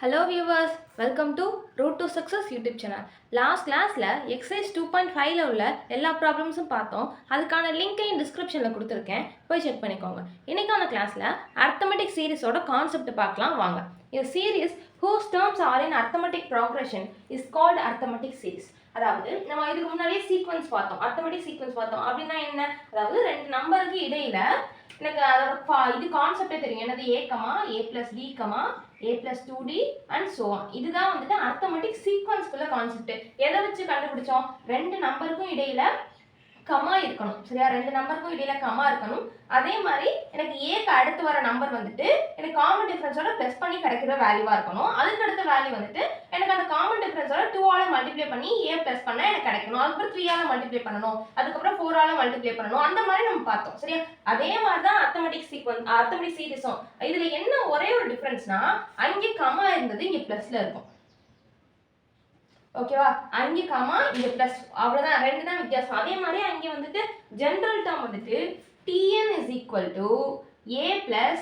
Hello viewers, welcome to Road to Success YouTube channel. Last classல exercise 2.5ல உள்ள எல்லா ப்ராப்ளம்ஸும் பார்த்தோம். அதுக்கான லிங்கையும் டிஸ்கிரிப்ஷனில் கொடுத்துருக்கேன், போய் செக் பண்ணிக்கோங்க. இன்னைக்கான கிளாஸில் arithmetic சீரிஸோட கான்செப்ட் பார்க்கலாம் வாங்க. A series whose terms are in arithmetic progression is called arithmetic series. அதாவது நம்ம இதுக்கு முன்னாடியே சீக்வன்ஸ் பார்த்தோம், arithmetic சீக்வன்ஸ் பார்த்தோம். அப்படின்னா என்ன? அதாவது ரெண்டு நம்பருக்கு இடையில எனக்கு அதோட இது கான்செப்டே தெரியும். என்னது? a, a plus b, a plus 2d and so on. இதுதான் வந்துட்டு arithmetic சீக்வன்ஸ்க்குள்ள கான்செப்ட். எதை வச்சு கண்டுபிடிச்சோம்? ரெண்டு நம்பருக்கும் இடையில கமா இருக்கணும். சரியா? ரெண்டு நம்பருக்கும் இடையில கமா இருக்கணும். அதே மாதிரி எனக்கு ஏக்கு அடுத்து வர நம்பர் வந்துட்டு எனக்கு காமன் டிஃபரன்ஸோட ப்ளஸ் பண்ணி கிடைக்கிற வேல்யூவா இருக்கணும். அதுக்கு அடுத்த வேல்யூ வந்துட்டு எனக்கு அந்த காமன் டிஃபரன்ஸோட 2ஆல மல்டிப்ளை பண்ணி ஏ ப்ளஸ் பண்ணா எனக்கு கிடைக்கணும். அதுக்கப்புறம் 3ஆல மல்டிப்ளை பண்ணணும், அதுக்கப்புறம் 4ஆல மல்டிப்ளை பண்ணணும். அந்த மாதிரி நம்ம பார்த்தோம். சரியா? அதே மாதிரி தான் அரித்மெடிக் சீக்வன்ஸ், அரித்மெடிக் சீரிஸும். இதுல என்ன ஒரே ஒரு டிஃபரன்ஸ்னா அங்கே கமா இருந்தது, இங்க பிளஸ்ல இருக்கும். ஓகேவா? அங்கே கமா இங்க பிளஸ், அவ்வளவுதான், ரெண்டு தான் வித்தியாசம். அதே மாதிரி அங்கே வந்துட்டு ஜெனரல் டேர்ம் வந்துட்டு tn is equal to a plus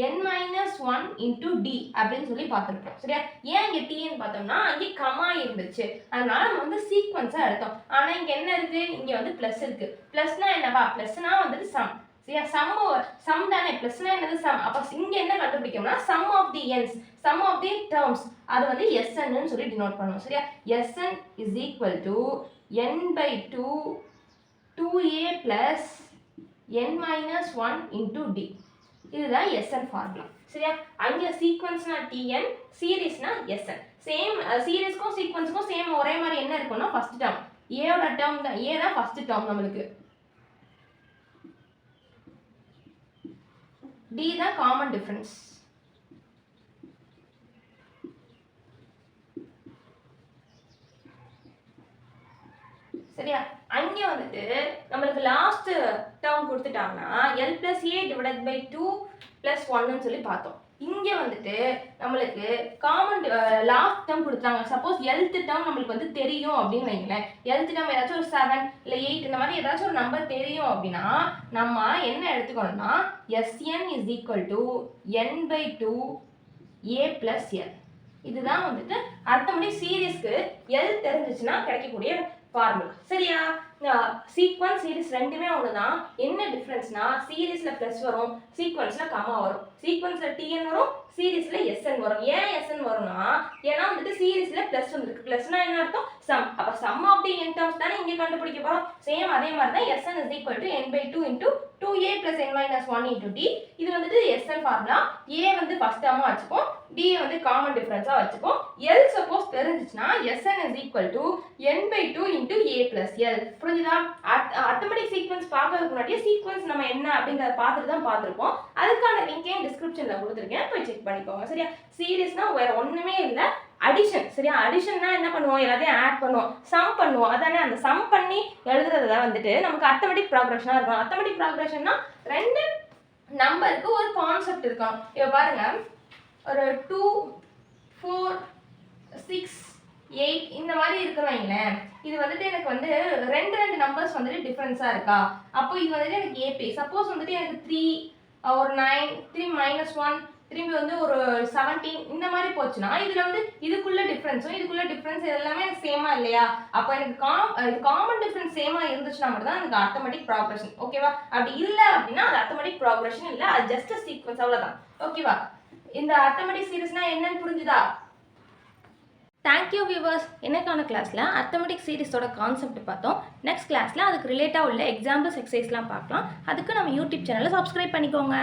n minus 1 into d அப்படின்னு சொல்லி பார்த்துருப்போம். சரியா? ஏன் இங்க tn பார்த்தோம்னா அங்கே கமா இருந்துச்சு, அதனால நம்ம வந்து சீக்வன்ஸா எடுத்தோம். ஆனா இங்க என்ன இருக்கு? இங்க வந்து பிளஸ் இருக்கு. பிளஸ்னா என்னவா? பிளஸ்னா வந்துட்டு சம். சரியா? சம் தானே, பிளஸ்னா என்னது? சம். அப்ப இங்க என்ன கண்டுபிடிக்கணும்னா sum of the n's, sum of the terms, அது வந்து sn ன்னு சொல்லி டினோட் பண்ணுவோம். சரியா? sn is equal to n by 2 2a plus n minus 1 into d. இதுதான் sn ஃபார்முலா. சரியா? அங்க சீக்வென்ஸ்னா tn, சீரிஸ்னா sn. சேம் சீரிஸ்க்கும் சீக்வென்ஸ்க்கும் சேம் ஒரே மாதிரி என்ன இருக்கும்னா ஃபர்ஸ்ட் டேர்ம் a ஓட டேர்ம் தான், a தான் ஃபர்ஸ்ட் டேர்ம், நமக்கு d தான் காமன் டிஃபரன்ஸ். சரியா? அங்க வந்துட்டு நமக்கு லாஸ்ட் டேர்ம் கொடுத்துட்டாங்கன்னா l plus a divided by 2 plus 1 ன்னு சொல்லி பார்த்தோம். இங்க வந்துட்டு நம்மளுக்கு காமன் லாஸ்ட் டேர்ம் கொடுத்தாங்க. சப்போஸ் lth டேர்ம் நம்மளுக்கு வந்து தெரியும் அப்படின்னு வைங்களேன், lth டேர்ம் ஏதாச்சும் ஒரு 7 இல்ல 8 இந்த மாதிரி ஏதாச்சும் ஒரு நம்பர் தெரியும் அப்படின்னா நம்ம என்ன எடுத்துக்கணும்னா sn is equal to n by 2 a plus l. இதுதான் வந்துட்டு அரித்மெடிக் சீரிஸ்க்கு l தெரிஞ்சிச்சுன்னா கிடைக்கக்கூடிய ஃபார்முலா. சரியா? சீக்வன்ஸ் சீரிஸ் ரெண்டுமே ஒண்ணுதான். என்ன டிஃபரன்ஸ்னா சீரிஸ்ல பிளஸ் வரும், சீக்வன்ஸ்ல கமா வரும். சீக்வன்ஸ்ல tn வரும், சீரிஸ்ல sn வரும். ஏன் sn வரும்னா ஏன்னா வந்துட்டு சீரிஸ்ல பிளஸ் வந்திருக்கு. பிளஸ்னா என்ன அர்த்தம்? சம். அப்ப sum of the n terms தானே இங்க கண்டுபிடிக்க போறோம். சேம் அதே மாதிரி தான் sn is equal to n by 2 into 2a plus n minus 1 into d. இது வந்துட்டு sn ஃபார்முலா. a வந்து ஃபர்ஸ்ட் டேர்மா வச்சுப்போம், d வந்து காமன் டிஃபரன்ஸா வச்சுப்போம். l சப்போஸ் தெரிஞ்சிச்சுனா sn is equal to n by 2 into a plus l. புரியுதா? அரித்மெடிக் சீக்வென்ஸ் பார்க்கிறதுக்கு முன்னாடியே சீக்வென்ஸ் நம்ம என்ன அப்படிங்கறத பார்த்துட்டு தான் பார்த்திருப்போம். அதுக்கான லிங்கையும் டிஸ்கிரிப்ஷன்ல கொடுத்திருக்கேன், போய் செக் பண்ணிக்கோங்க. சரியா? சீரிஸ்னா வேற ஒண்ணுமே இல்ல, அடிஷன். சரியா? அடிஷன்னா என்ன பண்ணுவோம்? எல்லாத்தையும் ஆட் பண்ணுவோம், சம் பண்ணுவோம். அதானே, அந்த சம் பண்ணி எழுதுறத வந்துட்டு நமக்கு அரித்மெடிக் ப்ராக்ரஷனா இருக்கும். அரித்மெடிக் ப்ராக்ரஷன்னா ரெண்டு நம்பருக்கு ஒரு கான்செப்ட் இருக்கணும். இப்ப பாருங்க, ஒரு 2 4 6 8 இந்த மாதிரி இருக்கிறவங்களேன், இது வந்துட்டு எனக்கு வந்து ரெண்டு நம்பர்ஸ் வந்துட்டு டிஃபரன்ஸா இருக்கா, அப்போ இது வந்துட்டு எனக்கு ஏபி. சப்போஸ் வந்துட்டு எனக்கு 3 ஒரு 9 3 minus 1 திரும்பி வந்து ஒரு 17 இந்த மாதிரி போச்சுன்னா இதுல வந்து இதுக்குள்ள டிஃபரன்ஸும் இதுக்குள்ள டிஃபரன்ஸ் எல்லாமே எனக்கு சேமா இல்லையா? அப்போ எனக்கு காமன் டிஃபரன்ஸ் சேமா இருந்துச்சுன்னா மட்டும் தான் எனக்கு அரித்மெடிக் ப்ராக்ரஷன். ஓகேவா? அப்படி இல்ல அப்படின்னா அது அரித்மெடிக் ப்ராக்ரஷன் இல்ல, அது ஜஸ்ட் சீக்வென்ஸ், அவ்வளவுதான். ஓகேவா? இந்த அரித்மெடிக் சீரிஸ்னா என்னன்னு புரிஞ்சுதா? Thank you viewers. எனக்கான கிளாஸில் அரித்மெடிக் சீரிஸோட கான்செப்ட் பார்த்தோம். நெக்ஸ்ட் கிளாஸில் அதுக்கு ரிலேட்டாக உள்ள எக்ஸாம்பிள்ஸ் எக்ஸசைஸ்லாம் பார்க்கலாம். அதுக்கு நம்ம யூடியூப் சேனலை சப்ஸ்கிரைப் பண்ணிக்கோங்க.